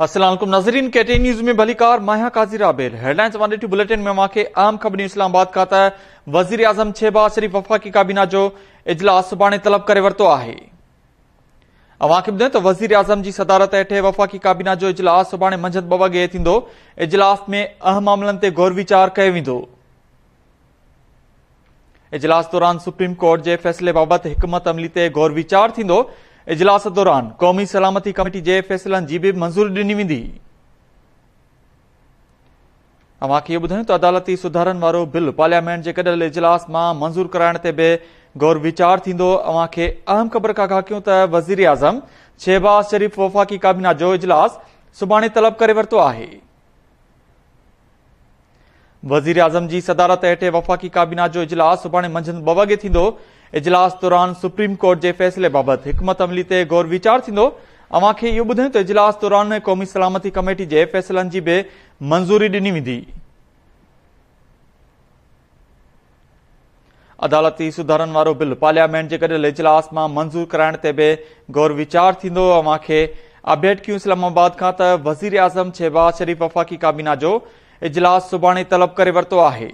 अस्सलाम वालेकुम नाज़रीन, KTN न्यूज़ में भलीकार माया काजी राबेल हेडलाइंस वन बुलेटिन में माके आम खबर इस्लामाबाद का त वज़ीर आज़म शहबाज शरीफ वफ़ाक़ी काबीना जो इजलास सुभाणे तलब करे वरतो आहे। अवांखे ॿुधायूं त वज़ीर आज़म जी सदारत हेठि वफ़ाक़ी काबीना जो इजलास सुभाणे मंझंदि 2 वॻे थींदो। इजलास में अहम मामलनि ते गौर वीचार कयो वेंदो। इजलास दौरान सुप्रीम कोर्ट जे फ़ैसिले बाबति हिकमत अमली ते गौर वीचार थींदो। इजलास दौरान क़ौमी सलामती कमेटी जे फ़ैसिलनि जी बि मंज़ूरी ॾिनी वेंदी। अवांखे इहो ॿुधायूं त अदालती सुधारनि वारो बिल पार्लियामेंट जे गॾियल इजलास मां मंज़ूर कराइण ते बि गौर वीचार थींदो। अवांखे अहम ख़बर खां आगाहियूं त वज़ीर आज़म शहबाज शरीफ वफ़ाक़ी काबीना जो इजलास सुभाणे तलब करे वरितो आहे। वज़ीर आज़म जी सदारत हेठि वफ़ाक़ी काबीना जो इजलास सुभाणे मंझंदि 2 वॻे थींदो। इजलास दौरान सुप्रीम कोर्ट जे फ़ैसिले बाबति हिकमत अमली ते गौर वीचार थींदो। अवांखे इहो ॿुधायूं त इजलास दौरान क़ौमी सलामती कमेटी जे फ़ैसिलनि जी बि मंज़ूरी ॾिनी वेंदी। अदालती सुधारनि वारो बिल पार्लियामेंट जे गॾियल इजलास मां मंज़ूर कराइण ते बि गौर वीचार थींदो। अवांखे अपडेट कयूं इस्लामाबाद खां त वज़ीर आज़म शहबाज शरीफ वफ़ाक़ी काबीना जो इजलास सुभाणे तलब करे वरितो आहे।